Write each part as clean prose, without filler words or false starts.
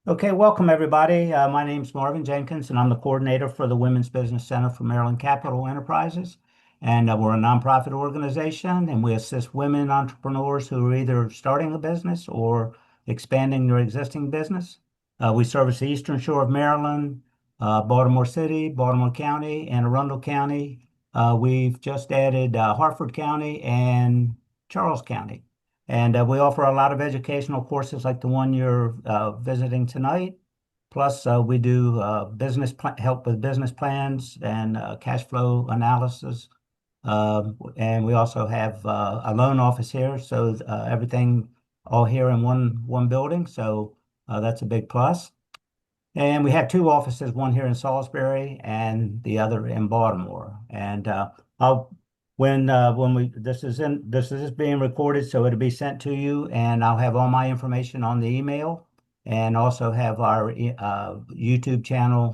Okay, welcome everybody. My name's Marvin Jenkins, and I'm the coordinator for the Women's Business Center for Maryland Capital Enterprises. And we're a nonprofit organization, and we assist women entrepreneurs who are either starting a business or expanding their existing business. We service the Eastern Shore of Maryland, Baltimore City, Baltimore County, and Arundel County. We've just added Hartford County and Charles County. And we offer a lot of educational courses like the one you're visiting tonight. Plus, we do help with business plans and cash flow analysis. And we also have a loan office here, so everything all here in one building. So that's a big plus. And we have two offices, one here in Salisbury and the other in Baltimore. And I'll when we this is being recorded, so it'll be sent to you, and I'll have all my information on the email, and also have our YouTube channel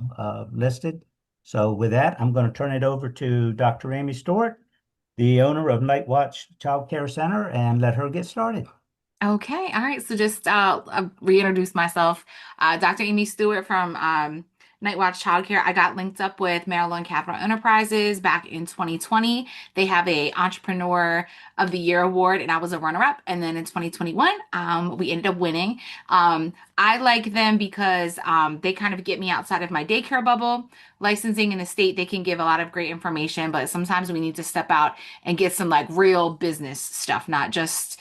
listed. So with that, I'm going to turn it over to Dr. Amy Stewart, the owner of Night Watch Child Care Center, and let her get started. Okay, all right. So just reintroduce myself. Dr. Amy Stewart from Nightwatch Childcare. I got linked up with Maryland Capital Enterprises back in 2020. They have a Entrepreneur of the Year award, and I was a runner-up. And then in 2021, we ended up winning. I like them because they kind of get me outside of my daycare bubble. Licensing in the state, they can give a lot of great information, but sometimes we need to step out and get some like real business stuff, not just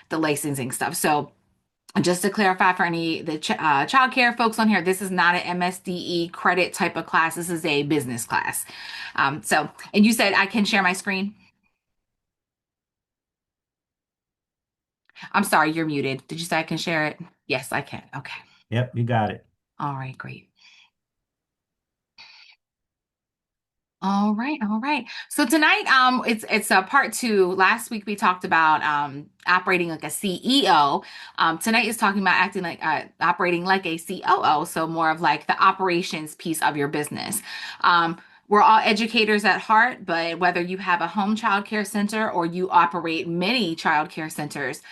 the licensing stuff. So just to clarify for any the child care folks on here, this is not an MSDE credit type of class. This is a business class. And you said I can share my screen. I'm sorry, you're muted. Did you say I can share it? Yes, I can. Okay. Yep, you got it. All right, great. All right, all right. So tonight, it's a part two. Last week we talked about operating like a CEO. Tonight is talking about acting like operating like a COO, so more of like the operations piece of your business. We're all educators at heart, but whether you have a home child care center or you operate many child care centers,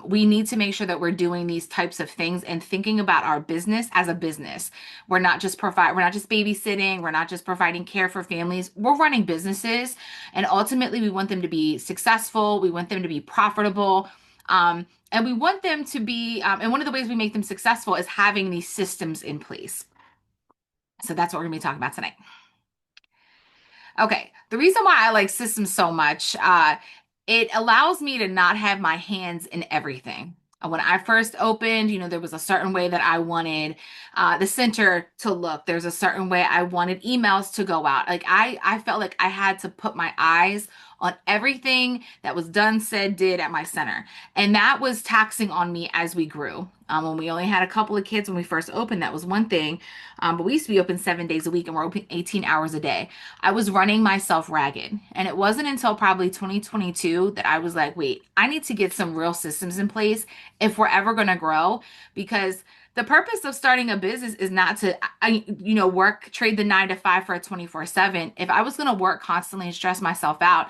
we need to make sure that we're doing these types of things and thinking about our business as a business. We're not just babysitting, we're not just providing care for families. We're running businesses, and ultimately we want them to be successful, we want them to be profitable. And we want them to be, and one of the ways we make them successful is having these systems in place. So that's what we're going to be talking about tonight. Okay, the reason why I like systems so much, it allows me to not have my hands in everything. When I first opened, there was a certain way that I wanted the center to look. There's a certain way I wanted emails to go out. Like I felt like I had to put my eyes on everything that was done, said, did at my center. And that was taxing on me as we grew. When we only had a couple of kids when we first opened, that was one thing. But we used to be open 7 days a week and we're open 18 hours a day. I was running myself ragged. And it wasn't until probably 2022 that I was like, wait, I need to get some real systems in place if we're ever going to grow. Because the purpose of starting a business is not to, trade the 9 to 5 for a 24/7. If I was going to work constantly and stress myself out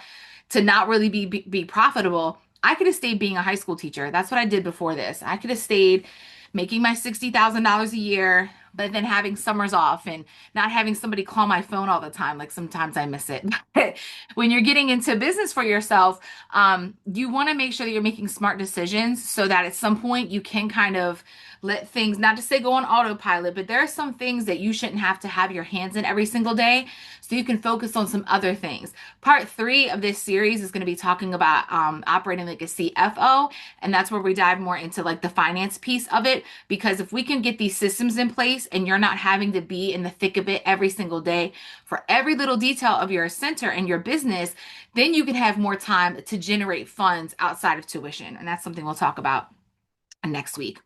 to not really be profitable, I could have stayed being a high school teacher. That's what I did before this. I could have stayed making my $60,000 a year, but then having summers off and not having somebody call my phone all the time. Like sometimes I miss it. But when you're getting into business for yourself, you want to make sure that you're making smart decisions so that at some point you can kind of let things, not to say go on autopilot, but there are some things that you shouldn't have to have your hands in every single day. So you can focus on some other things. Part three of this series is going to be talking about operating like a CFO. And that's where we dive more into like the finance piece of it. Because if we can get these systems in place and you're not having to be in the thick of it every single day for every little detail of your center and your business, then you can have more time to generate funds outside of tuition. And that's something we'll talk about next week.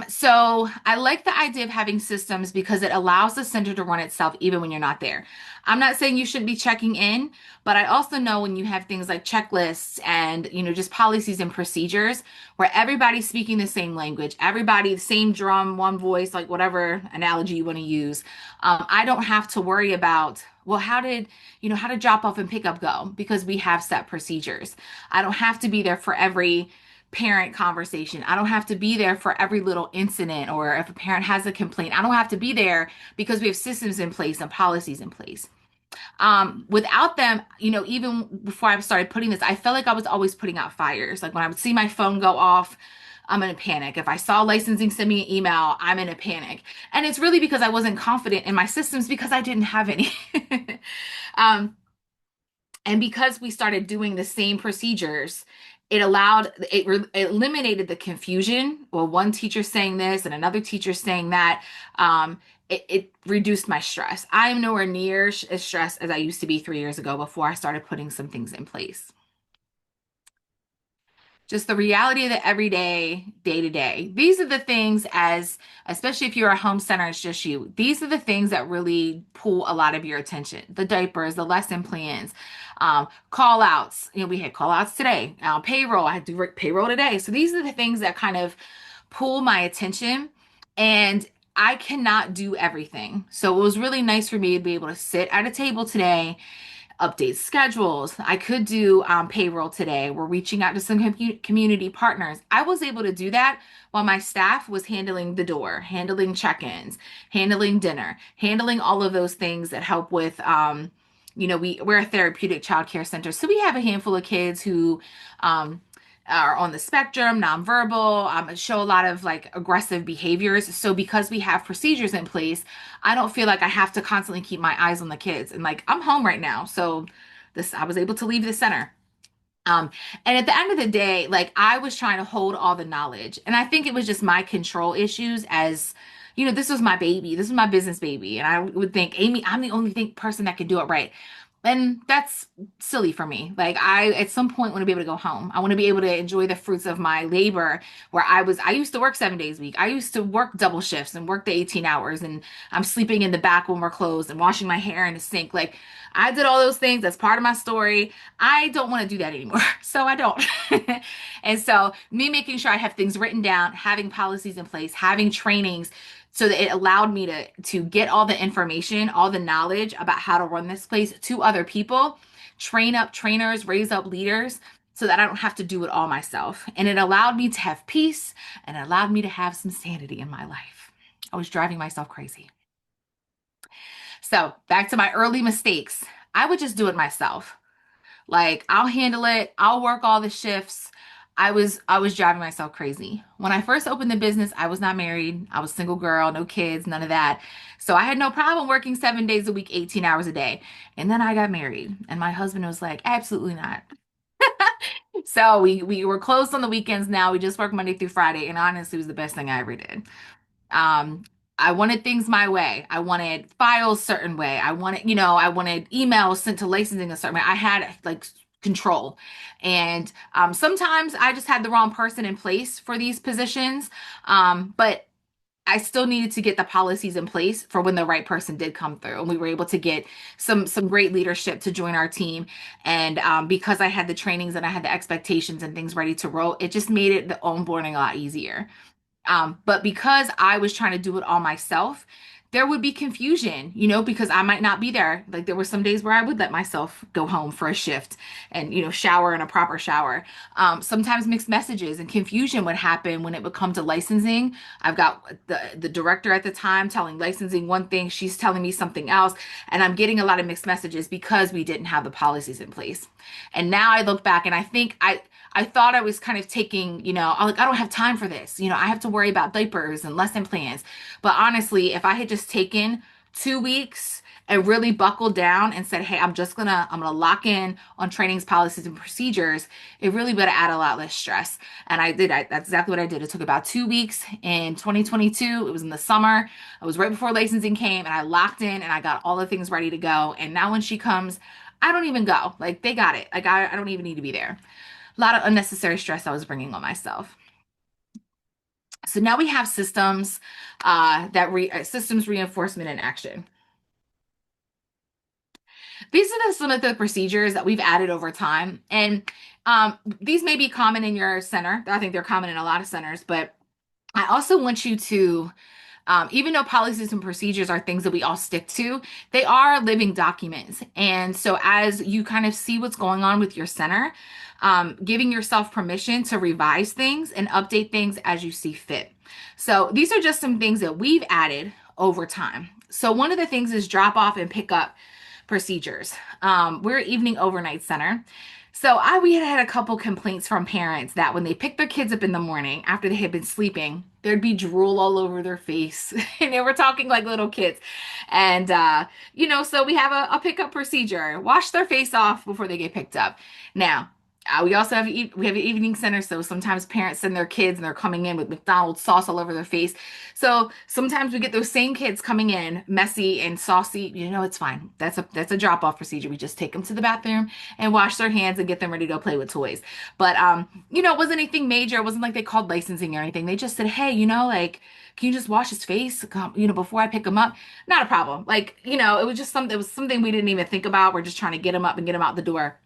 So I like the idea of having systems because it allows the center to run itself even when you're not there. I'm not saying you shouldn't be checking in, but I also know when you have things like checklists and, just policies and procedures where everybody's speaking the same language, everybody, the same drum, one voice, like whatever analogy you want to use. I don't have to worry about, well, how did drop off and pick up go? Because we have set procedures. I don't have to be there for every parent conversation. I don't have to be there for every little incident, or if a parent has a complaint, I don't have to be there because we have systems in place and policies in place. Without them, even before I started putting this, I felt like I was always putting out fires. Like when I would see my phone go off, I'm in a panic. If I saw licensing send me an email, I'm in a panic. And it's really because I wasn't confident in my systems because I didn't have any. um, and because we started doing the same procedures, it eliminated the confusion. Well, one teacher saying this and another teacher saying that. It reduced my stress. I am nowhere near as stressed as I used to be 3 years ago before I started putting some things in place. Just the reality of the everyday, day to day. These are the things, especially if you're a home center, it's just you. These are the things that really pull a lot of your attention. The diapers, the lesson plans, call outs. We had call outs today. Payroll, I had to do payroll today. So these are the things that kind of pull my attention. And I cannot do everything. So it was really nice for me to be able to sit at a table today, update schedules. I could do payroll today. We're reaching out to some community partners. I was able to do that while my staff was handling the door, handling check-ins, handling dinner, handling all of those things that help with, we're a therapeutic child care center. So we have a handful of kids who um, are on the spectrum, nonverbal, show a lot of like aggressive behaviors. So because we have procedures in place, I don't feel like I have to constantly keep my eyes on the kids. And like I'm home right now, so this I was able to leave the center. Um, and at the end of the day, like I was trying to hold all the knowledge. And I think it was just my control issues as, this was my baby. This was my business baby. And I would think, Amy, I'm the only person that can do it right. And that's silly for me. Like I at some point want to be able to go home. I want to be able to enjoy the fruits of my labor where I used to work 7 days a week. I used to work double shifts and work the 18 hours and I'm sleeping in the back when we're closed and washing my hair in the sink. Like I did all those things. That's part of my story. I don't want to do that anymore. So I don't. And so me making sure I have things written down, having policies in place, having trainings so that it allowed me to get all the information, all the knowledge about how to run this place to other people, train up trainers, raise up leaders so that I don't have to do it all myself. And it allowed me to have peace and it allowed me to have some sanity in my life. I was driving myself crazy. So, back to my early mistakes. I would just do it myself. Like I'll handle it. I'll work all the shifts. I was driving myself crazy. When I first opened the business, I was not married. I was single girl, no kids, none of that. So I had no problem working 7 days a week, 18 hours a day. And then I got married and my husband was like, absolutely not. So we were closed on the weekends now. We just work Monday through Friday. And honestly, it was the best thing I ever did. Um, I wanted things my way. I wanted files certain way. I wanted emails sent to licensing a certain way. I had like control. And sometimes I just had the wrong person in place for these positions. But I still needed to get the policies in place for when the right person did come through. And we were able to get some great leadership to join our team. And because I had the trainings and I had the expectations and things ready to roll, it just made it the onboarding a lot easier. But because I was trying to do it all myself, there would be confusion, because I might not be there. Like there were some days where I would let myself go home for a shift and, shower in a proper shower. Sometimes mixed messages and confusion would happen when it would come to licensing. I've got the director at the time telling licensing one thing, she's telling me something else, and I'm getting a lot of mixed messages because we didn't have the policies in place. And now I look back and I think I thought I was kind of taking, I'm like, I don't have time for this. I have to worry about diapers and lesson plans. But honestly, if I had just taken 2 weeks and really buckled down and said, hey, I'm gonna lock in on trainings, policies, and procedures, it really would have added a lot less stress. And I did. That's exactly what I did. It took about 2 weeks in 2022. It was in the summer. It was right before licensing came, and I locked in and I got all the things ready to go. And now when she comes, I don't even go. Like they got it. Like I don't even need to be there. A lot of unnecessary stress I was bringing on myself. So now we have systems systems reinforcement in action. These are some of the procedures that we've added over time, and these may be common in your center. I think they're common in a lot of centers, but I also want you to even though policies and procedures are things that we all stick to, they are living documents. And so as you kind of see what's going on with your center, giving yourself permission to revise things and update things as you see fit. So these are just some things that we've added over time. So one of the things is drop off and pick up procedures. We're an evening overnight center. So we had a couple complaints from parents that when they picked their kids up in the morning after they had been sleeping, there'd be drool all over their face. And they were talking like little kids. And so we have a pickup procedure. Wash their face off before they get picked up. Now, we also we have an evening center, so sometimes parents send their kids and they're coming in with McDonald's sauce all over their face. So sometimes we get those same kids coming in messy and saucy. It's fine. That's a drop off procedure. We just take them to the bathroom and wash their hands and get them ready to go play with toys. But it wasn't anything major. It wasn't like they called licensing or anything. They just said, hey, like, can you just wash his face, before I pick him up? Not a problem. Like, it was just something. It was something we didn't even think about. We're just trying to get him up and get him out the door.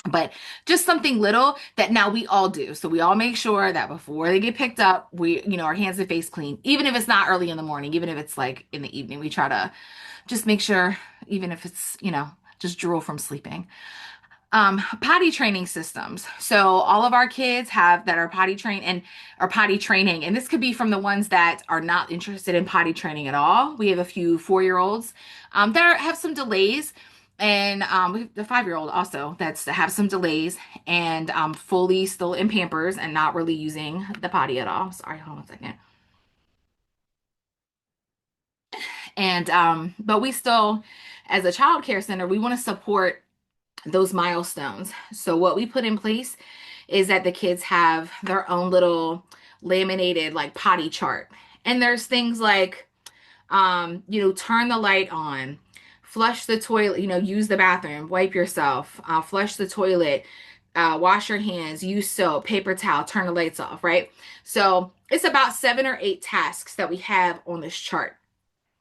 But just something little that now we all do. So we all make sure that before they get picked up, our hands and face clean. Even if it's not early in the morning, even if it's like in the evening, we try to just make sure, even if it's, just drool from sleeping. Potty training systems. So all of our kids have that are potty trained and are potty training, and this could be from the ones that are not interested in potty training at all. We have a few 4-year-olds have some delays, and we have the 5-year-old also that have some delays and fully still in Pampers and not really using the potty at all. Sorry, hold on a second. And but we still, as a child care center, we want to support those milestones. So what we put in place is that the kids have their own little laminated like potty chart. And there's things like turn the light on, flush the toilet, use the bathroom, wipe yourself, flush the toilet, wash your hands, use soap, paper towel, turn the lights off, right? So it's about 7 or 8 tasks that we have on this chart.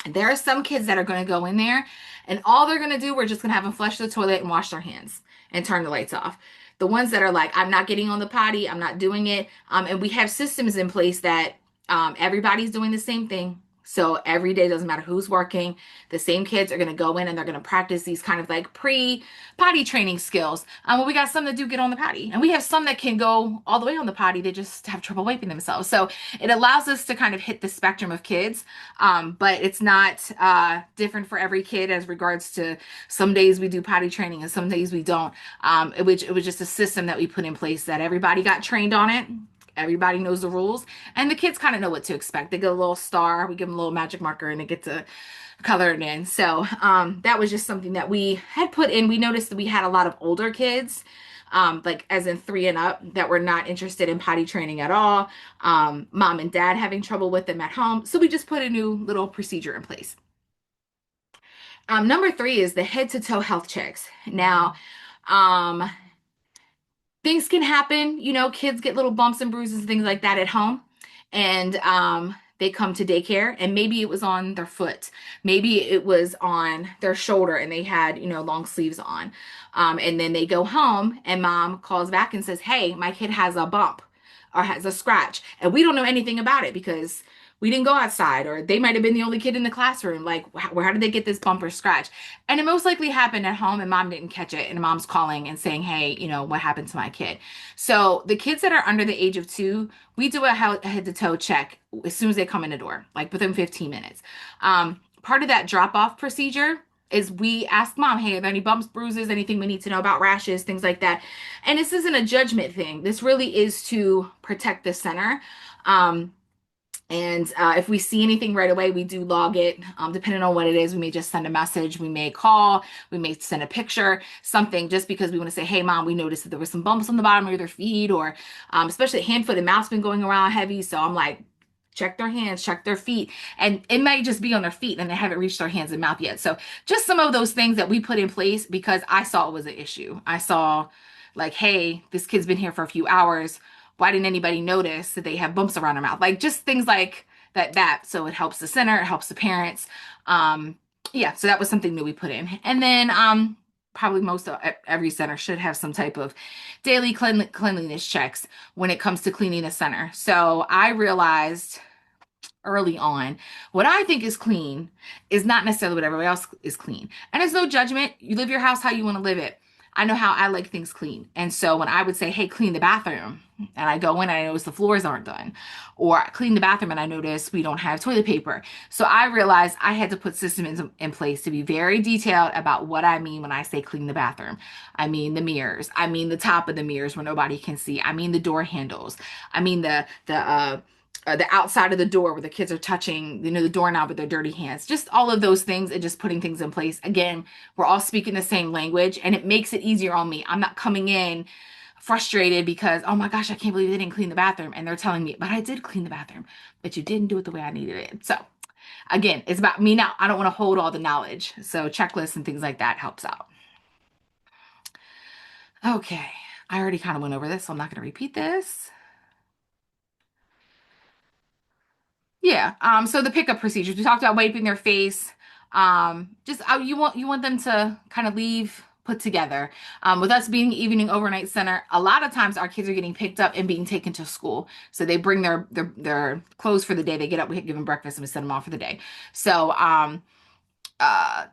There are some kids that are going to go in there and all they're going to do, we're just going to have them flush the toilet and wash their hands and turn the lights off. The ones that are like, I'm not getting on the potty, I'm not doing it. And we have systems in place that everybody's doing the same thing. So every day, doesn't matter who's working, the same kids are going to go in and they're going to practice these kind of like pre-potty training skills. But we got some that do get on the potty, and we have some that can go all the way on the potty. They just have trouble wiping themselves. So it allows us to kind of hit the spectrum of kids, but it's not different for every kid as regards to some days we do potty training and some days we don't. It was just a system that we put in place that everybody got trained on it. Everybody knows the rules, and the kids kind of know what to expect. They get a little star, we give them a little magic marker, and they get to color it in. So that was just something that we had put in. We noticed that we had a lot of older kids, like as in 3 and up, that were not interested in potty training at all. Mom and dad having trouble with them at home. So we just put a new little procedure in place. Number 3 is the head to toe health checks. Now, things can happen. Kids get little bumps and bruises and things like that at home. And they come to daycare and maybe it was on their foot. Maybe it was on their shoulder and they had, long sleeves on. And then they go home and mom calls back and says, hey, my kid has a bump or has a scratch. And we don't know anything about it because we didn't go outside, or they might have been the only kid in the classroom. Like, how did they get this bump or scratch? And it most likely happened at home and mom didn't catch it. And mom's calling and saying, hey, what happened to my kid? So the kids that are under the age of 2, we do a head to toe check as soon as they come in the door, like within 15 minutes. Part of that drop off procedure is we ask mom, hey, are there any bumps, bruises, anything we need to know about, rashes, things like that. And this isn't a judgment thing. This really is to protect the center. And if we see anything right away, we do log it. Depending on what it is, we may just send a message, we may call, we may send a picture, something, just because we want to say, hey, mom, we noticed that there were some bumps on the bottom of their feet, or especially hand, foot, and mouth's been going around heavy. So I'm like, check their hands, check their feet. And it might just be on their feet and they haven't reached their hands and mouth yet. So just some of those things that we put in place because I saw it was an issue. I saw like, hey, this kid's been here for a few hours. Why didn't anybody notice that they have bumps around their mouth? Like just things like that. So it helps the center, it helps the parents. Yeah, so that was something new we put in. And then probably most of every center should have some type of daily cleanliness checks when it comes to cleaning the center. So I realized early on what I think is clean is not necessarily what everybody else is clean. And it's no judgment. You live your house how you want to live it. I know how I like things clean. And so when I would say, hey, clean the bathroom, and I go in and I notice the floors aren't done, or clean the bathroom and I notice we don't have toilet paper. So I realized I had to put systems in place to be very detailed about what I mean when I say clean the bathroom. I mean the mirrors. I mean the top of the mirrors where nobody can see. I mean the door handles. I mean the outside of the door where the kids are touching, the doorknob with their dirty hands. Just all of those things and just putting things in place. Again, we're all speaking the same language and it makes it easier on me. I'm not coming in frustrated because, oh my gosh, I can't believe they didn't clean the bathroom. And they're telling me, but I did clean the bathroom, but you didn't do it the way I needed it. So again, it's about me now. I don't want to hold all the knowledge. So checklists and things like that helps out. Okay. I already kind of went over this, so I'm not going to repeat this. Yeah. So the pickup procedures, we talked about wiping their face. Just you want them to kind of leave put together. With us being evening overnight center, a lot of times our kids are getting picked up and being taken to school. So they bring their clothes for the day. They get up, we give them breakfast, and we send them off for the day. So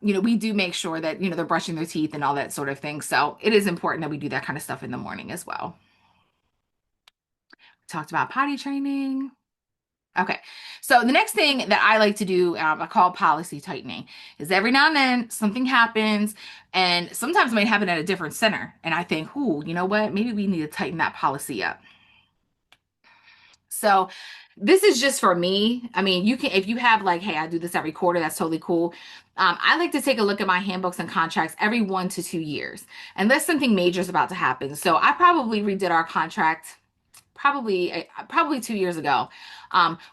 we do make sure that they're brushing their teeth and all that sort of thing. So it is important that we do that kind of stuff in the morning as well. We talked about potty training. Okay. So the next thing that I like to do, I call policy tightening, is every now and then something happens, and sometimes it might happen at a different center. And I think, ooh, you know what? Maybe we need to tighten that policy up. So this is just for me. I mean, you can, if you have like, hey, I do this every quarter, that's totally cool. I like to take a look at my handbooks and contracts every 1 to 2 years, unless something major is about to happen. So I probably redid our contract probably 2 years ago.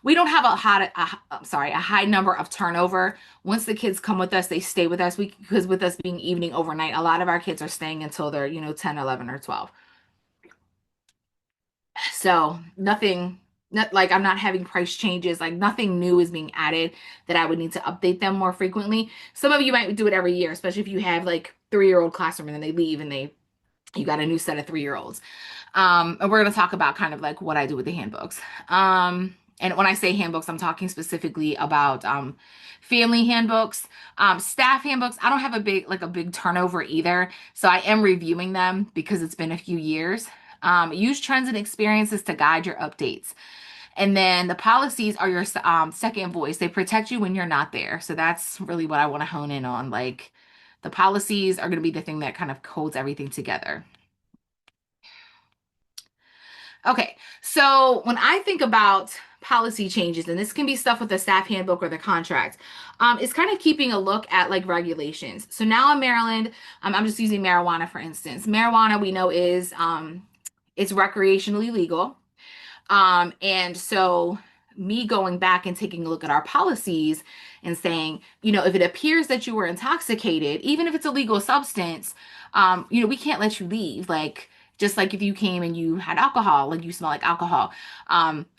We don't have a high number of turnover. Once the kids come with us, they stay with us. Because with us being evening overnight, a lot of our kids are staying until they're 10, 11, or 12. So nothing, not like I'm not having price changes, like nothing new is being added that I would need to update them more frequently. Some of you might do it every year, especially if you have like 3-year-old classroom and then they leave and you got a new set of 3-year-olds. And we're going to talk about kind of like what I do with the handbooks. And when I say handbooks, I'm talking specifically about family handbooks, staff handbooks. I don't have a big turnover either, so I am reviewing them because it's been a few years. Use trends and experiences to guide your updates. And then the policies are your second voice. They protect you when you're not there. So that's really what I want to hone in on. Like the policies are going to be the thing that kind of holds everything together. Okay, so when I think about policy changes, and this can be stuff with the staff handbook or the contract, it's kind of keeping a look at like regulations. So now in Maryland, I'm just using marijuana for instance. Marijuana we know is it's recreationally legal. And so me going back and taking a look at our policies and saying, if it appears that you were intoxicated, even if it's a legal substance, we can't let you leave. Like, just like if you came and you had alcohol, like you smell like alcohol.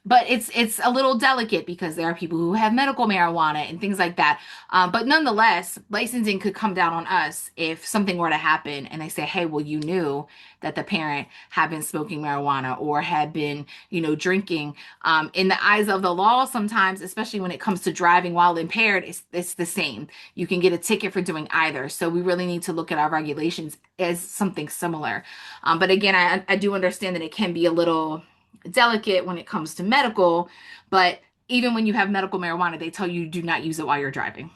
But it's a little delicate because there are people who have medical marijuana and things like that. But nonetheless, licensing could come down on us if something were to happen and they say, hey, well, you knew that the parent had been smoking marijuana or had been, drinking. In the eyes of the law, sometimes, especially when it comes to driving while impaired, it's the same. You can get a ticket for doing either. So we really need to look at our regulations as something similar. But again, I do understand that it can be a little delicate when it comes to medical, but even when you have medical marijuana, they tell you do not use it while you're driving.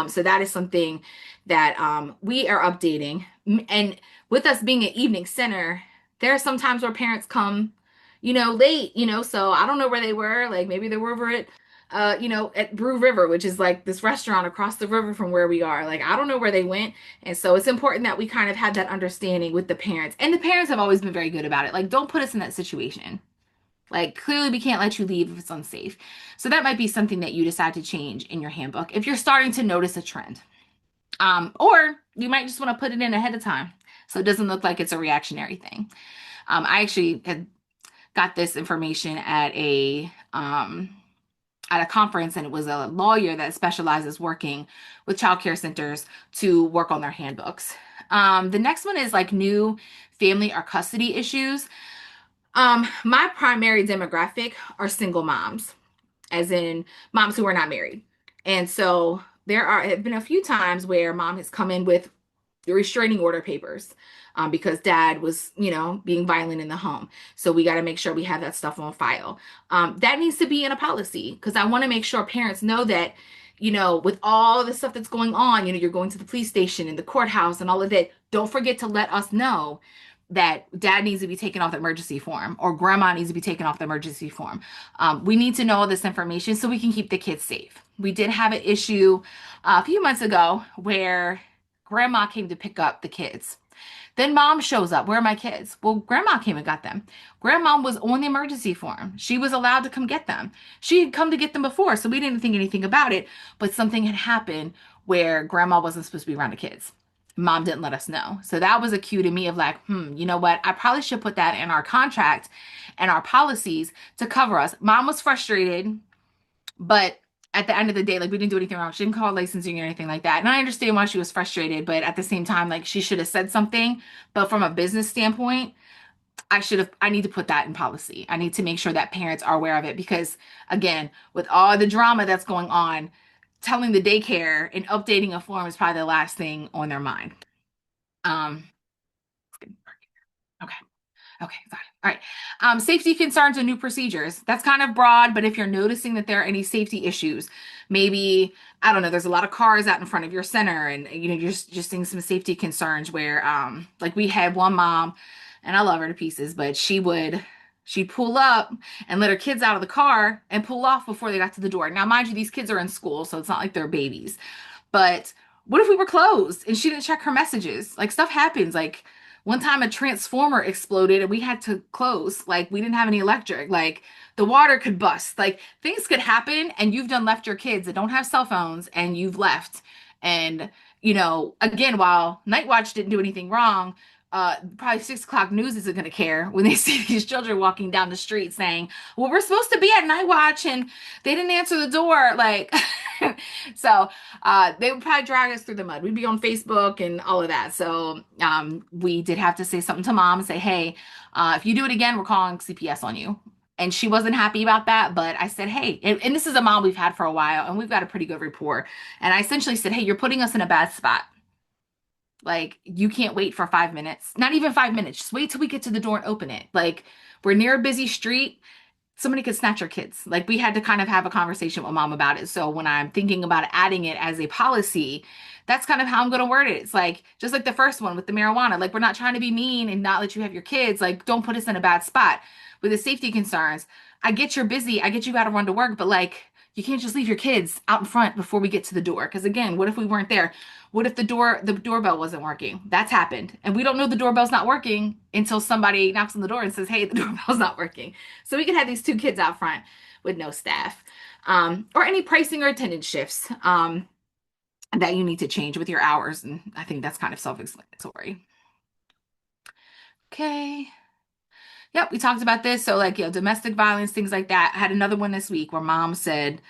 So that is something that we are updating. And with us being an evening center, there are some times where parents come, late, so I don't know where they were. Like maybe they were over at Brew River, which is like this restaurant across the river from where we are. Like I don't know where they went. And so it's important that we kind of had that understanding with the parents. And the parents have always been very good about it. Like, don't put us in that situation. Like, clearly, we can't let you leave if it's unsafe. So, that might be something that you decide to change in your handbook if you're starting to notice a trend. Or you might just want to put it in ahead of time so it doesn't look like it's a reactionary thing. I actually had got this information at a conference, and it was a lawyer that specializes working with childcare centers to work on their handbooks. The next one is like new family or custody issues. My primary demographic are single moms, as in moms who are not married. And so have been a few times where mom has come in with the restraining order papers, because dad was, being violent in the home. So we got to make sure we have that stuff on file. That needs to be in a policy because I want to make sure parents know that, with all the stuff that's going on, you're going to the police station and the courthouse and all of that. Don't forget to let us know that dad needs to be taken off the emergency form or grandma needs to be taken off the emergency form. We need to know all this information so we can keep the kids safe. We did have an issue a few months ago where grandma came to pick up the kids. Then mom shows up. Where are my kids? Well, grandma came and got them. Grandma was on the emergency form. She was allowed to come get them. She had come to get them before, so we didn't think anything about it. But something had happened where grandma wasn't supposed to be around the kids. Mom didn't let us know. So that was a cue to me of like, you know what? I probably should put that in our contract and our policies to cover us. Mom was frustrated, but at the end of the day, like we didn't do anything wrong. She didn't call licensing or anything like that. And I understand why she was frustrated, but at the same time, like she should have said something. But from a business standpoint, I need to put that in policy. I need to make sure that parents are aware of it because, again, with all the drama that's going on, telling the daycare and updating a form is probably the last thing on their mind. Um, okay. Okay, got it. All right. Safety concerns and new procedures. That's kind of broad, but if you're noticing that there are any safety issues, maybe, I don't know, there's a lot of cars out in front of your center and you're just seeing some safety concerns where like we had one mom and I love her to pieces, but she'd pull up and let her kids out of the car and pull off before they got to the door. Now, mind you, these kids are in school, so it's not like they're babies. But what if we were closed and she didn't check her messages? Like stuff happens. Like one time a transformer exploded and we had to close. Like we didn't have any electric. Like the water could bust. Like things could happen and you've done left your kids that don't have cell phones and you've left. And, again, while Night Watch didn't do anything wrong, probably 6 o'clock news isn't going to care when they see these children walking down the street saying, well, we're supposed to be at Night Watch and they didn't answer the door. Like, so they would probably drag us through the mud. We'd be on Facebook and all of that. So we did have to say something to mom and say, hey, if you do it again, we're calling CPS on you. And she wasn't happy about that, but I said, hey, and this is a mom we've had for a while, and we've got a pretty good rapport. And I essentially said, hey, you're putting us in a bad spot. Like, you can't wait for 5 minutes, not even 5 minutes. Just wait till we get to the door and open it. Like, we're near a busy street. Somebody could snatch our kids. Like, we had to kind of have a conversation with mom about it. So, when I'm thinking about adding it as a policy, that's kind of how I'm going to word it. It's like, just like the first one with the marijuana, like, we're not trying to be mean and not let you have your kids. Like, don't put us in a bad spot with the safety concerns. I get you're busy. I get you got to run to work, but like, you can't just leave your kids out in front before we get to the door. Because again, what if we weren't there? What if the doorbell wasn't working? That's happened. And we don't know the doorbell's not working until somebody knocks on the door and says, hey, the doorbell's not working. So we could have these two kids out front with no staff. Or any pricing or attendance shifts that you need to change with your hours. And I think that's kind of self-explanatory. Okay. Yep, we talked about this. So, like, domestic violence, things like that. I had another one this week where mom said,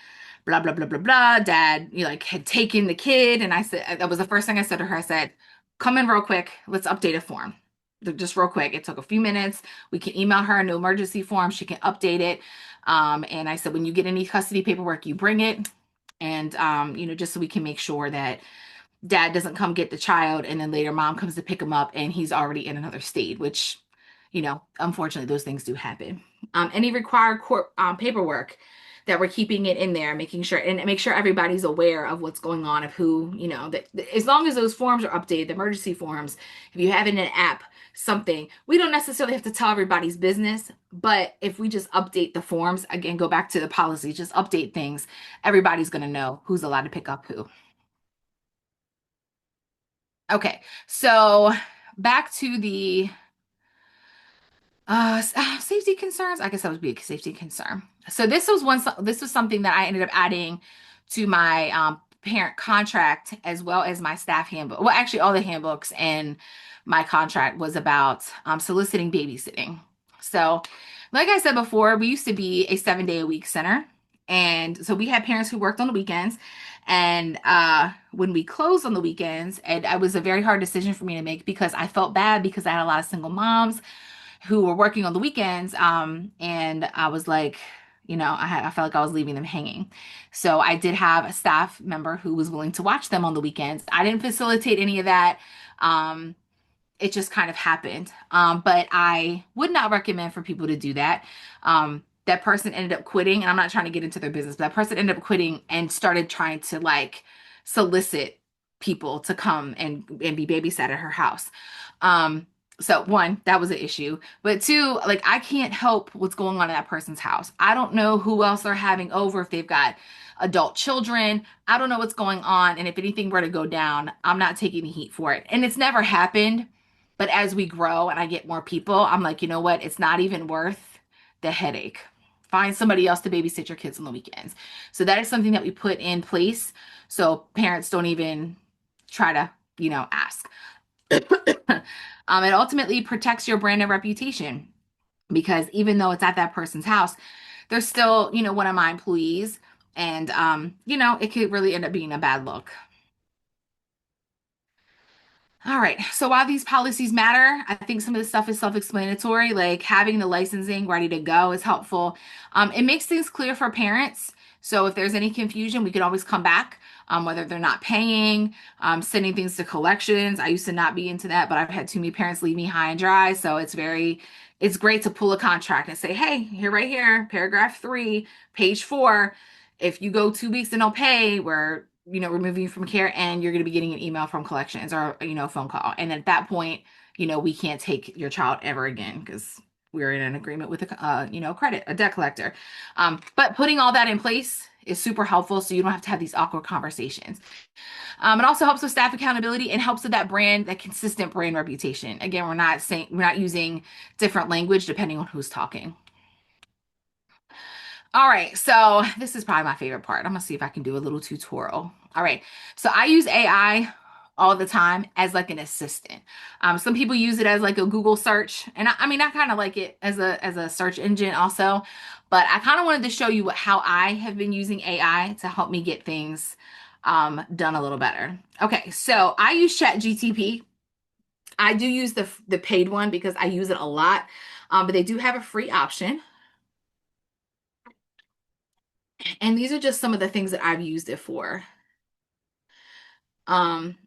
blah, blah, blah, blah, blah. Dad, like, had taken the kid. And I said, that was the first thing I said to her. I said, come in real quick. Let's update a form. Just real quick. It took a few minutes. We can email her a new emergency form. She can update it. And I said, when you get any custody paperwork, you bring it. And, just so we can make sure that dad doesn't come get the child and then later mom comes to pick him up and he's already in another state, which unfortunately, those things do happen. Any required court paperwork that we're keeping it in there, making sure and make sure everybody's aware of what's going on, of who, that as long as those forms are updated, the emergency forms, if you have it in an app, something, we don't necessarily have to tell everybody's business, but if we just update the forms, again, go back to the policy, just update things, everybody's going to know who's allowed to pick up who. Okay, so back to the safety concerns. I guess that would be a safety concern. So this was something that I ended up adding to my parent contract as well as my staff handbook. Well, actually, all the handbooks and my contract was about soliciting babysitting. So, like I said before, we used to be a 7 day a week center. And so we had parents who worked on the weekends. And when we closed on the weekends, and it was a very hard decision for me to make because I felt bad because I had a lot of single moms who were working on the weekends. And I was like, I felt like I was leaving them hanging. So I did have a staff member who was willing to watch them on the weekends. I didn't facilitate any of that. Um, it just kind of happened. But I would not recommend for people to do that. That person ended up quitting, and I'm not trying to get into their business, but that person ended up quitting and started trying to like solicit people to come and be babysat at her house. Um, so one, that was an issue. But two, like I can't help what's going on in that person's house. I don't know who else they're having over, if they've got adult children. I don't know what's going on. And if anything were to go down, I'm not taking the heat for it. And it's never happened. But as we grow and I get more people, I'm like, you know what? It's not even worth the headache. Find somebody else to babysit your kids on the weekends. So that is something that we put in place so parents don't even try to, ask. It ultimately protects your brand and reputation because even though it's at that person's house, they're still, one of my employees. And, it could really end up being a bad look. All right. So while these policies matter, I think some of the stuff is self-explanatory, like having the licensing ready to go is helpful. It makes things clear for parents. So if there's any confusion, we could always come back, whether they're not paying, sending things to collections. I used to not be into that, but I've had too many parents leave me high and dry. So it's great to pull a contract and say, hey, here, right here, paragraph 3, page 4. If you go 2 weeks and don't pay, we're removing you from care, and you're going to be getting an email from collections or a phone call. And at that point, we can't take your child ever again because we're in an agreement with a debt collector. But putting all that in place is super helpful, so you don't have to have these awkward conversations. It also helps with staff accountability and helps with that consistent brand reputation. Again, we're not using different language depending on who's talking. All right, so this is probably my favorite part. I'm gonna see if I can do a little tutorial. All right, so I use AI all the time as like an assistant. Some people use it as like a Google search, and I mean I kind of like it as a search engine also, but I kind of wanted to show you how I have been using AI to help me get things done a little better. Okay, so I use ChatGTP. I do use the paid one because I use it a lot, but they do have a free option. And these are just some of the things that I've used it for. Um,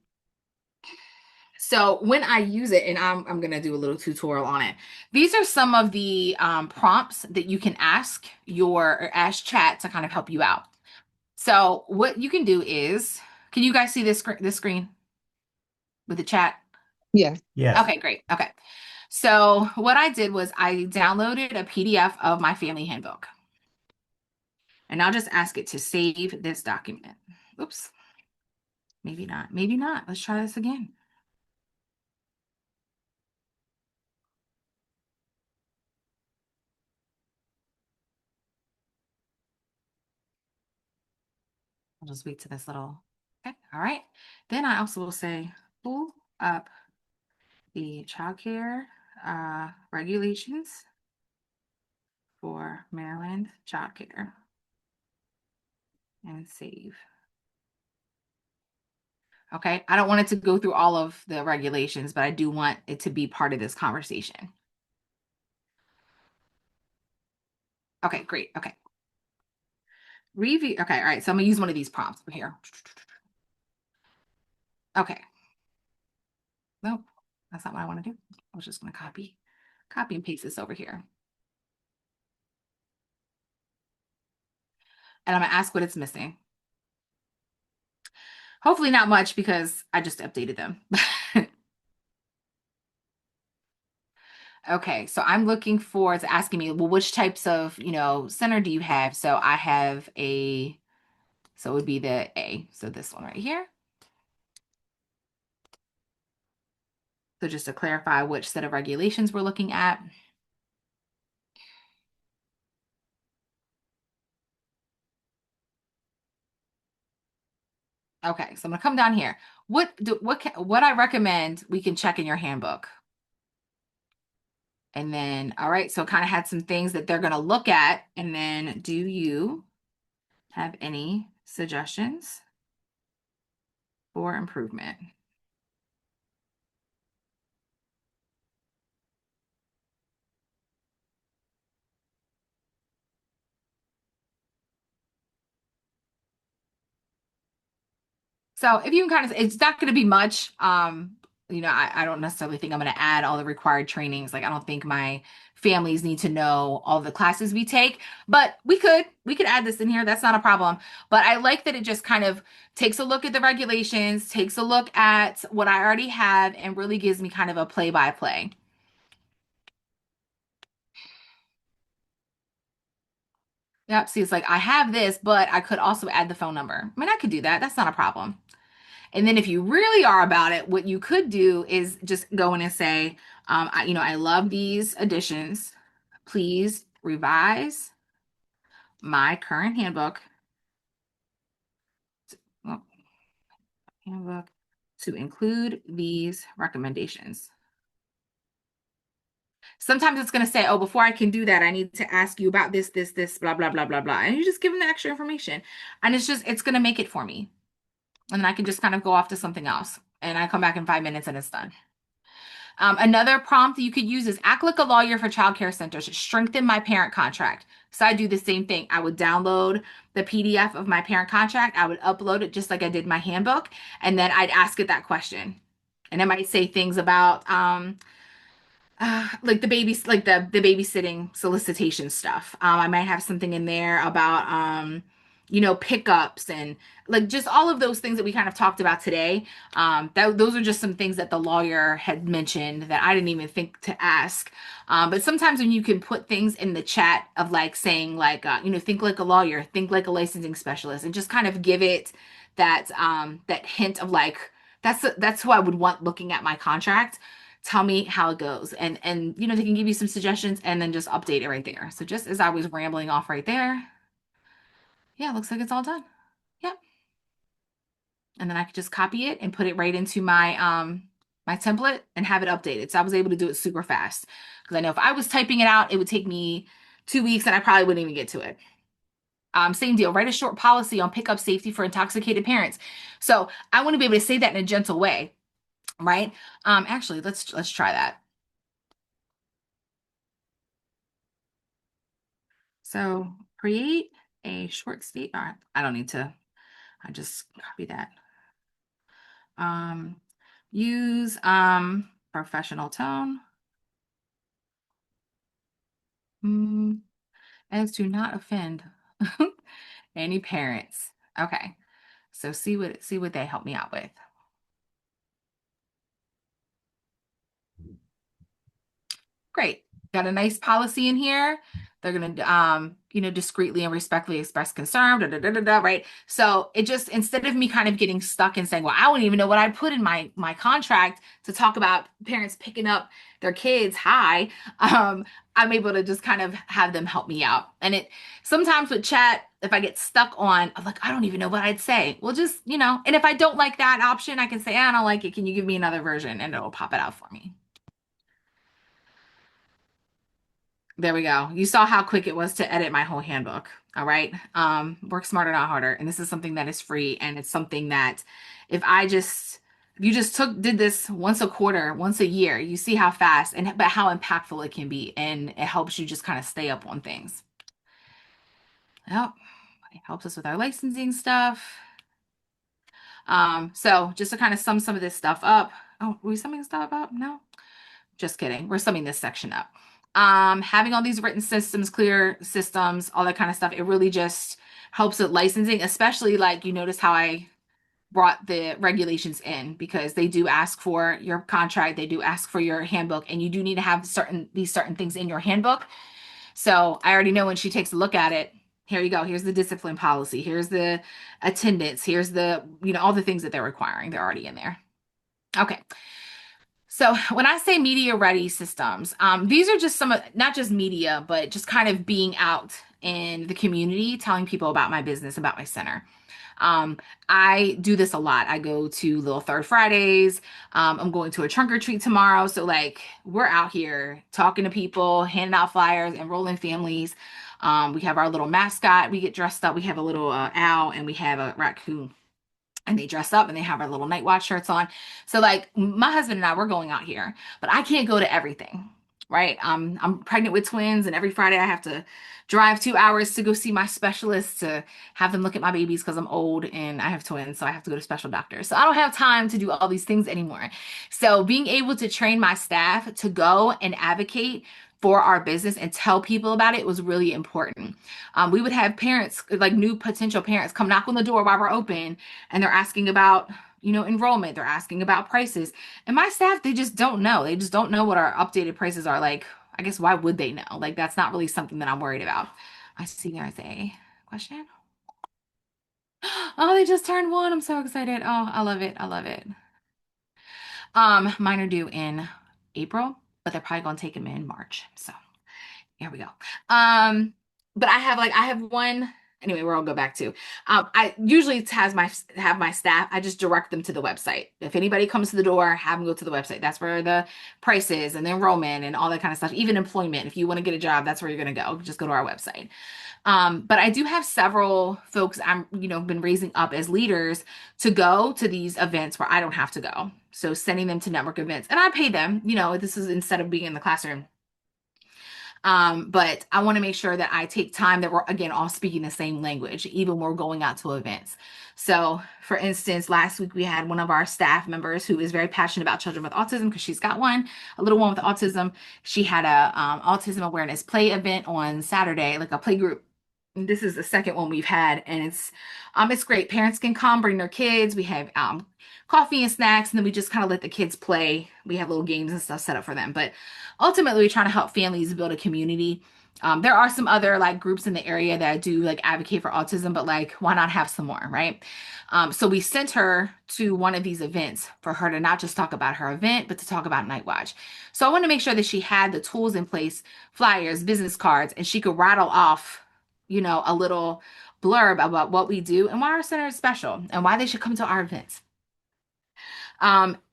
so when I use it, and I'm gonna do a little tutorial on it. These are some of the prompts that you can ask chat to kind of help you out. So what you can do is, can you guys see this screen with the chat? Yeah. Yes. Okay, great. Okay. So what I did was I downloaded a PDF of my family handbook. And I'll just ask it to save this document. Oops. Maybe not. Maybe not. Let's try this again. I'll just wait to this little, okay, all right. Then I also will say, pull up the childcare regulations for Maryland childcare and save. Okay, I don't want it to go through all of the regulations, but I do want it to be part of this conversation. Okay, great. Okay. Review. Okay, all right. So I'm gonna use one of these prompts over here. Okay. Nope, that's not what I want to do. I was just gonna copy and paste this over here. And I'm gonna ask what it's missing. Hopefully not much because I just updated them. Okay, so I'm looking for, it's asking me, well, which types of, center do you have? So I have so it would be the A. So this one right here. So just to clarify which set of regulations we're looking at. Okay, so I'm gonna come down here. What I recommend we can check in your handbook. And then, all right, so kind of had some things that they're gonna look at. And then do you have any suggestions for improvement? So if you can kind of, it's not going to be much. I don't necessarily think I'm going to add all the required trainings. Like I don't think my families need to know all the classes we take, but we could add this in here. That's not a problem. But I like that it just kind of takes a look at the regulations, takes a look at what I already have, and really gives me kind of a play by play. Yep. See, it's like I have this, but I could also add the phone number. I mean, I could do that. That's not a problem. And then if you really are about it, what you could do is just go in and say, I love these additions. Please revise my current well, handbook to include these recommendations. Sometimes it's going to say, oh, before I can do that, I need to ask you about this, blah, blah, blah, blah, blah. And you just give them the extra information. And it's going to make it for me. And then I can just kind of go off to something else. And I come back in 5 minutes and it's done. Another prompt that you could use is act like a lawyer for childcare centers. Strengthen my parent contract. So I do the same thing. I would download the PDF of my parent contract. I would upload it just like I did my handbook, and then I'd ask it that question. And it might say things about like the babies, like the babysitting solicitation stuff. I might have something in there about pickups and like just all of those things that we kind of talked about today. Those are just some things that the lawyer had mentioned that I didn't even think to ask. But sometimes when you can put things in the chat of like saying like think like a lawyer, think like a licensing specialist, and just kind of give it that hint of like that's who I would want looking at my contract. Tell me how it goes, and they can give you some suggestions and then just update it right there. So just as I was rambling off right there, yeah, looks like it's all done. Yep. And then I could just copy it and put it right into my template and have it updated. So I was able to do it super fast because I know if I was typing it out, it would take me 2 weeks and I probably wouldn't even get to it. Same deal. Write a short policy on pickup safety for intoxicated parents. So I want to be able to say that in a gentle way, right? Actually, let's try that. So create a short statement. I don't need to. I just copy that. Um, use professional tone. Mm, as to not offend any parents. Okay. So see what they help me out with. Great. Got a nice policy in here. They're gonna discreetly and respectfully express concern, right? So it just instead of me kind of getting stuck and saying, well, I wouldn't even know what I put in my contract to talk about parents picking up their kids high, I'm able to just kind of have them help me out. And it sometimes with chat, if I get stuck on, I'm like, I don't even know what I'd say. Well, just, and if I don't like that option, I can say, I don't like it. Can you give me another version? And it'll pop it out for me. There we go. You saw how quick it was to edit my whole handbook. All right. Work smarter, not harder. And this is something that is free. And it's something that if you just did this once a quarter, once a year, you see how fast but how impactful it can be. And it helps you just kind of stay up on things. Yep. It helps us with our licensing stuff. So just to kind of sum some of this stuff up. Oh, were we summing stuff up? No. Just kidding. We're summing this section up. Having all these written systems, clear systems, all that kind of stuff, it really just helps with licensing, especially like you notice how I brought the regulations in because they do ask for your contract, they do ask for your handbook, and you do need to have certain things in your handbook. So I already know when she takes a look at it, here you go. Here's the discipline policy. Here's the attendance. Here's all the things that they're requiring. They're already in there. Okay. So when I say media ready systems, these are just not just media, but just kind of being out in the community, telling people about my business, about my center. I do this a lot. I go to Little Third Fridays. I'm going to a trunk or treat tomorrow. So like we're out here talking to people, handing out flyers, enrolling families. We have our little mascot. We get dressed up. We have a little owl and we have a raccoon and they dress up and they have our little night watch shirts on. So like my husband and I, we're going out here, but I can't go to everything, right? I'm pregnant with twins and every Friday I have to drive 2 hours to go see my specialist to have them look at my babies because I'm old and I have twins, so I have to go to special doctors. So I don't have time to do all these things anymore. So being able to train my staff to go and advocate for our business and tell people about it was really important. We would have parents, like new potential parents, come knock on the door while we're open and they're asking about, enrollment. They're asking about prices. And my staff, they just don't know. They just don't know what our updated prices are. Like, I guess why would they know? Like, that's not really something that I'm worried about. I see there's a question. Oh, they just turned one. I'm so excited. Oh, I love it. I love it. Mine are due in April, but they're probably gonna take them in March. So here we go. Um, but I have one. Anyway, where I'll go back to. I usually have my staff. I just direct them to the website. If anybody comes to the door, have them go to the website. That's where the prices and the enrollment and all that kind of stuff. Even employment. If you want to get a job, that's where you're gonna go. Just go to our website. But I do have several folks been raising up as leaders to go to these events where I don't have to go. So sending them to network events, and I pay them. This is instead of being in the classroom. But I want to make sure that I take time that we're again all speaking the same language, even when we're going out to events. So, for instance, last week we had one of our staff members who is very passionate about children with autism because she's got one, a little one with autism. She had a autism awareness play event on Saturday, like a play group. This is the second one we've had, and it's great. Parents can come, bring their kids. We have coffee and snacks, and then we just kind of let the kids play. We have little games and stuff set up for them. But ultimately, we're trying to help families build a community. There are some other like groups in the area that do like advocate for autism, but like why not have some more, right? So we sent her to one of these events for her to not just talk about her event, but to talk about Night Watch. So I want to make sure that she had the tools in place, flyers, business cards, and she could rattle off a little blurb about what we do and why our center is special and why they should come to our events.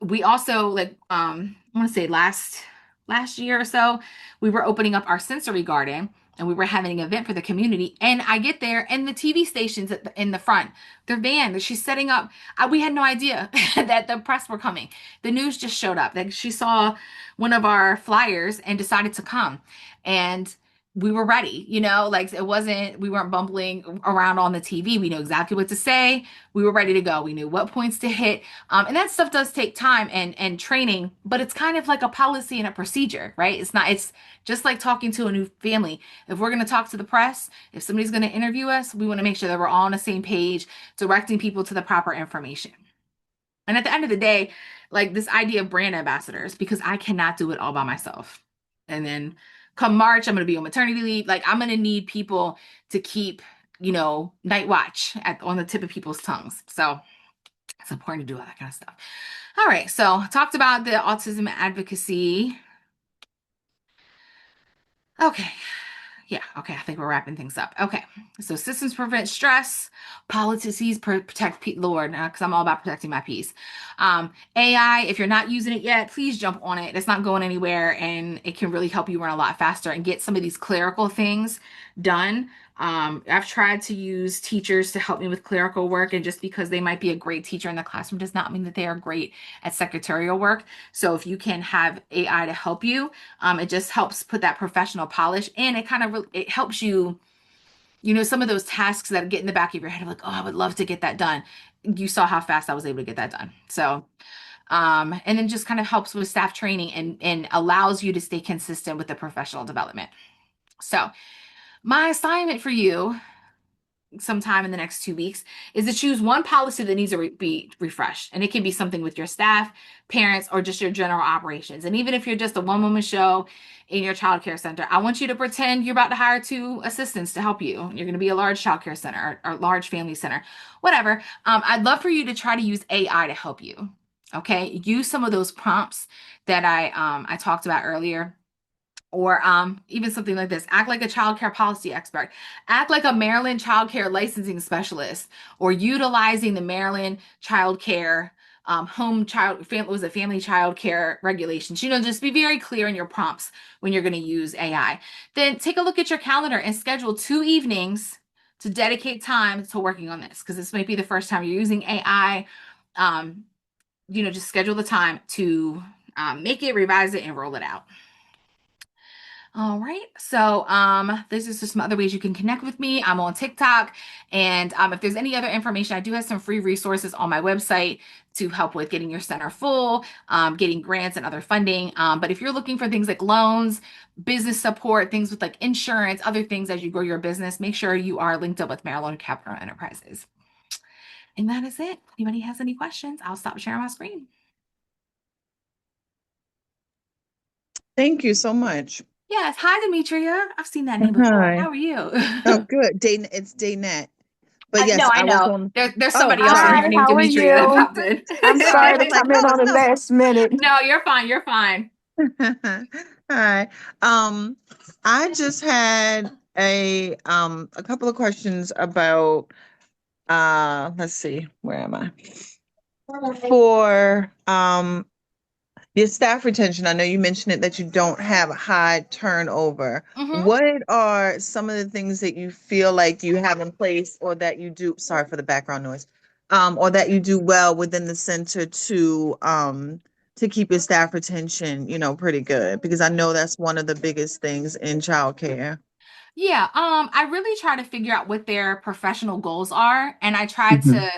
We also I want to say last year or so, we were opening up our sensory garden and we were having an event for the community. And I get there and the TV stations in the front, their van that she's setting up. We had no idea that the press were coming. The news just showed up. Like she saw one of our flyers and decided to come. And we were ready, like we weren't bumbling around on the TV. We knew exactly what to say. We were ready to go. We knew what points to hit. And that stuff does take time and training, but it's kind of like a policy and a procedure, right? It's just like talking to a new family. If we're going to talk to the press, if somebody's going to interview us, we want to make sure that we're all on the same page, directing people to the proper information. And at the end of the day, like this idea of brand ambassadors, because I cannot do it all by myself. And then come March, I'm going to be on maternity leave. Like I'm going to need people to keep, night watch on the tip of people's tongues. So it's important to do all that kind of stuff. All right. So talked about the autism advocacy. Okay. Yeah, okay, I think we're wrapping things up. Okay, so systems prevent stress, policies protect Lord, because I'm all about protecting my peace. AI, if you're not using it yet, please jump on it. It's not going anywhere, and it can really help you run a lot faster and get some of these clerical things done. I've tried to use teachers to help me with clerical work, and just because they might be a great teacher in the classroom does not mean that they are great at secretarial work. So if you can have AI to help you, it just helps put that professional polish, and it helps you, some of those tasks that get in the back of your head of like, oh, I would love to get that done. You saw how fast I was able to get that done. So, and then just kind of helps with staff training and allows you to stay consistent with the professional development. So, my assignment for you sometime in the next 2 weeks is to choose one policy that needs to be refreshed. And it can be something with your staff, parents, or just your general operations. And even if you're just a one-woman show in your childcare center, I want you to pretend you're about to hire 2 assistants to help you. You're going to be a large childcare center or large family center, whatever. I'd love for you to try to use AI to help you. Okay, use some of those prompts that I talked about earlier. Or even something like this: act like a child care policy expert, act like a Maryland child care licensing specialist, or utilizing the Maryland child care family child care regulations. Just be very clear in your prompts when you're going to use AI. Then take a look at your calendar and schedule 2 evenings to dedicate time to working on this, because this might be the first time you're using AI. Just schedule the time to make it, revise it, and roll it out. All right. So, this is just some other ways you can connect with me. I'm on TikTok, and if there's any other information, I do have some free resources on my website to help with getting your center full, getting grants and other funding. But if you're looking for things like loans, business support, things with like insurance, other things as you grow your business, make sure you are linked up with Maryland Capital Enterprises. And that is it. If anybody has any questions, I'll stop sharing my screen. Thank you so much. Yes. Hi, Demetria. I've seen that name before. Hi. How are you? Oh, good. It's Daynette. But No, yes, I I was know. on. There's Oh, somebody else in sorry. here Hi, named how are Demetria that you? popped in. I'm sorry to Sorry. come in No, on the last minute. No, you're fine. You're fine. Hi. I just had a couple of questions about let's see, where am I? For your staff retention, I know you mentioned it that you don't have high turnover. Hmm. What are some of the things that you feel like you have in place or that you do, sorry for the background noise, or that you do well within the center to keep your staff retention, pretty good? Because I know that's one of the biggest things in childcare. Yeah, I really try to figure out what their professional goals are, and I try Hmm. to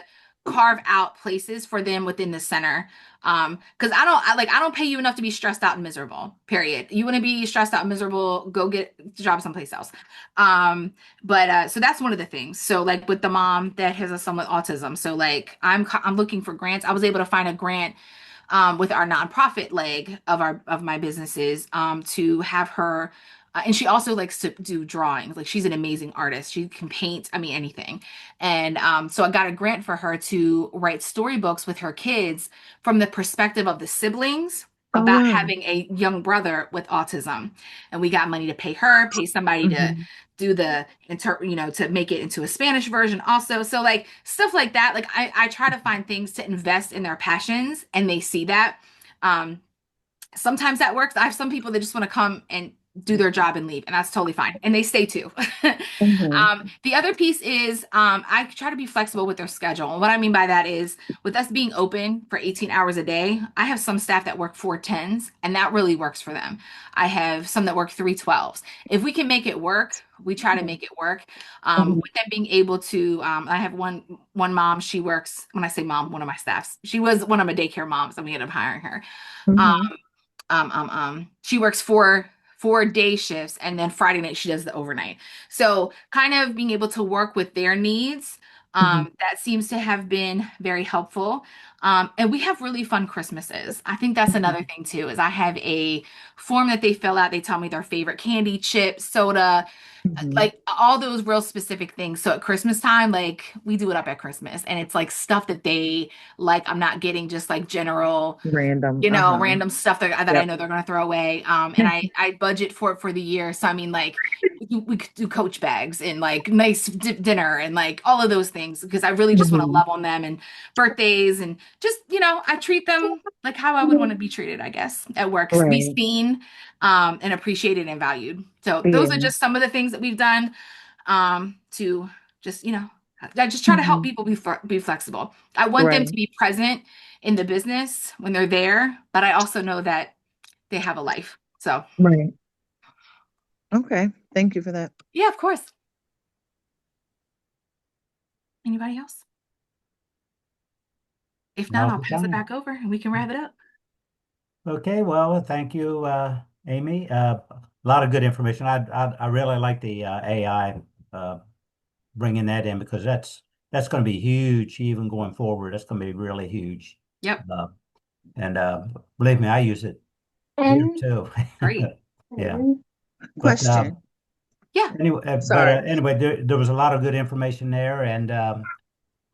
carve out places for them within the center. Because I don't pay you enough to be stressed out and miserable. Period. You want to be stressed out and miserable, go get a job someplace else. But so that's one of the things. So like with the mom that has a son with autism, so like I'm looking for grants. I was able to find a grant with our nonprofit leg of my businesses to have her and she also likes to do drawings. Like she's an amazing artist. She can paint, I mean anything. And so I got a grant for her to write storybooks with her kids from the perspective of the siblings Oh, about wow. having a young brother with autism. And we got money to pay her, pay somebody to Hmm. do to make it into a Spanish version also. So like stuff like that. Like I try to find things to invest in their passions and they see that. Um, Sometimes that works. I have some people that just want to come and do their job and leave, and that's totally fine. And they stay too. Hmm. The other piece is I try to be flexible with their schedule. And what I mean by that is with us being open for 18 hours a day, I have some staff that work 4 10s, and that really works for them. I have some that work 3 12s. If we can make it work, we try to make it work. With them being able to, I have one mom. She works. When I say mom, one of my staffs. She was one of my daycare moms, and we ended up hiring her. Um, Hmm. she works four day shifts and then Friday night she does the overnight. So kind of being able to work with their needs, Hmm. that seems to have been very helpful. And we have really fun Christmases. I think that's another thing too, is I have a form that they fill out. They tell me their favorite candy, chip, soda, Hmm. like all those real specific things. So at Christmas time, like we do it up at Christmas and it's like stuff that they like. I'm not getting just like general Random. Uh-huh. random stuff that I Yep. know they're going to throw away. And I budget for it for the year. So I mean, like we could do Coach bags and like nice dinner and like all of those things because I really just want to Hmm. love on them and birthdays and just I treat them like how I would want to be treated, I guess, at work. Be Right. seen, and appreciated and valued. So those are Yeah. just some of the things that we've done to just I just try to help Hmm. people be flexible. I want them to Right. be present in the business when they're there, but I also know that they have a life. So, Right. Okay. Thank you for that. yeah, of course. Anybody else? If not, Now's I'll the pass it time. back over and we can wrap it up. Okay, well, thank you, Amy. A lot of good information. I really like the AI bringing that in because that's going to be huge even going forward. That's going to be really huge. Yep. Uh, and believe me, I use it here And too. Great. Yeah, but Question. Yeah. Sorry. anyway, there was a lot of good information there, and I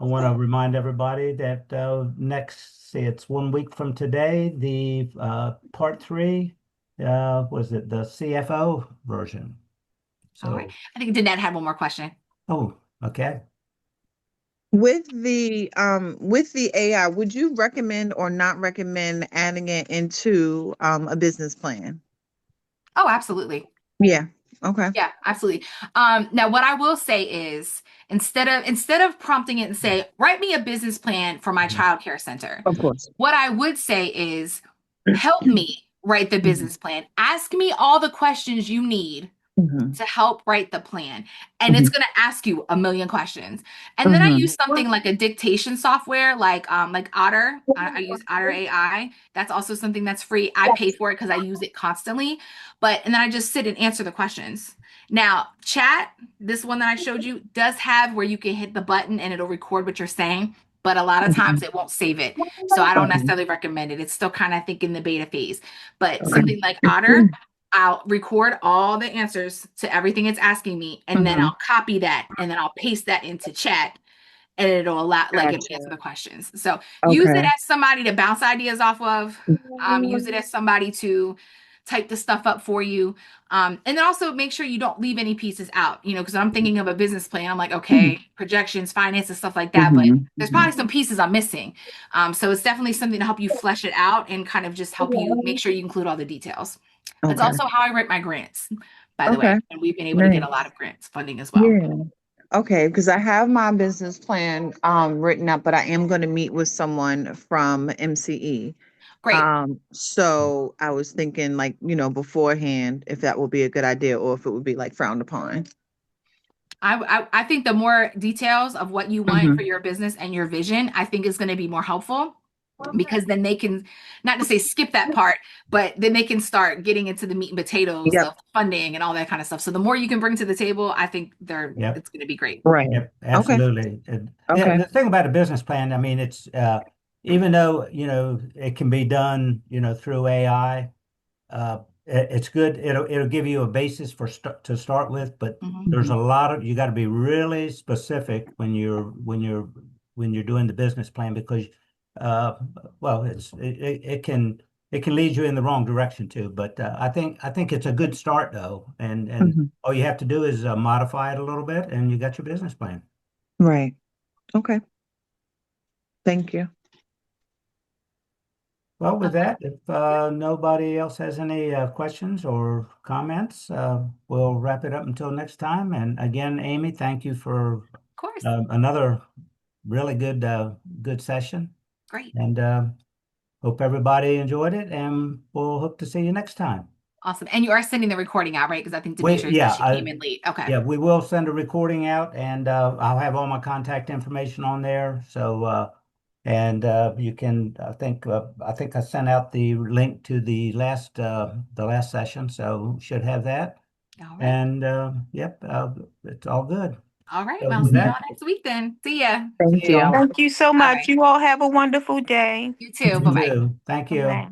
want to remind everybody that next, say it's 1 week from today, the part three, was it the CFO version? All right. So, I think Danette had one more question. oh, okay. With the AI, would you recommend or not recommend adding it into a business plan? Oh, absolutely. Yeah. Okay. Yeah, absolutely. Now what I will say is instead of prompting it and say, write me a business plan for my child care center, Of course. what I would say is help me write the Mhm. business plan. Ask me all the questions you need Mhm. to help write the plan. And it's Mhm. going to ask you a million questions. And then I Mhm. use something like a dictation software like Otter. I use Otter AI. That's also something that's free. I pay for it because I use it constantly. And then I just sit and answer the questions. Now, chat, this one that I showed you, does have where you can hit the button and it'll record what you're saying, but a lot of times Mhm. it won't save it. So I don't Okay. necessarily recommend it. It's still kind of, I think, in the beta phase. But Okay. something like Otter, I'll record all the answers to everything it's asking me, and then Mhm. I'll copy that, and then I'll paste that into chat, and it'll allow like it'll answer Gotcha. the questions. So use it Okay. as somebody to bounce ideas off of. Use it as somebody to type the stuff up for you. And then also make sure you don't leave any pieces out, because I'm thinking of a business plan. I'm like, Mhm. okay, projections, finances, stuff like that, but Mhm. there's probably Mhm. some pieces I'm missing. So it's definitely something to help you flesh it out and kind of just help you make sure you include all the details. It's Okay. also how I write my grants, by the way. Okay. And we've been able to get a Nice. lot of grants funding as well. Yeah. Okay, because I have my business plan written up, but I am going to meet with someone from MCE. Great. So I was thinking like, beforehand if that would be a good idea or if it would be like frowned upon. I think the more details of what you want for Hmm. your business and your vision, I think is going to be more helpful because then they can, not to say skip that part, but then they can start getting into the meat and potatoes Yep. of funding and all that kind of stuff. So the more you can bring to the table, I think Yep. it's going to be great. Right. Yep. Okay. Absolutely. And yeah, Okay. the thing about a business plan, I mean, it's even though, it can be done, through AI. It's good. It'll give you a basis to start with, but Mhm. there's Mhm. a lot of you got to be really specific when you're doing the business plan because uh, well, it can lead you in the wrong direction too. But I think it's a good start though, and Mhm. all you have to do is modify it a little bit, and you got your business plan. Right. Okay. Thank you. Well, with Okay. that, if nobody else has any questions or comments, we'll wrap it up until next time. And again, Amy, thank you for Of course. another really good session. Great. And hope everybody enjoyed it. And we'll hope to see you next time. Awesome. And you are sending the recording out, right? Because I think We, Demetria said yeah, she came in late. Okay. yeah, we will send a recording out, and I'll have all my contact information on there. So, and you can, I think I sent out the link to the last session, so should have that. All right. And yep, it's all good. All right. So Well, I'll with see y'all that, next week then. See ya. Thank see you. y'all. Thank you so All much. right. You all have a wonderful day. You too. You Bye bye. too. Thank you. Bye.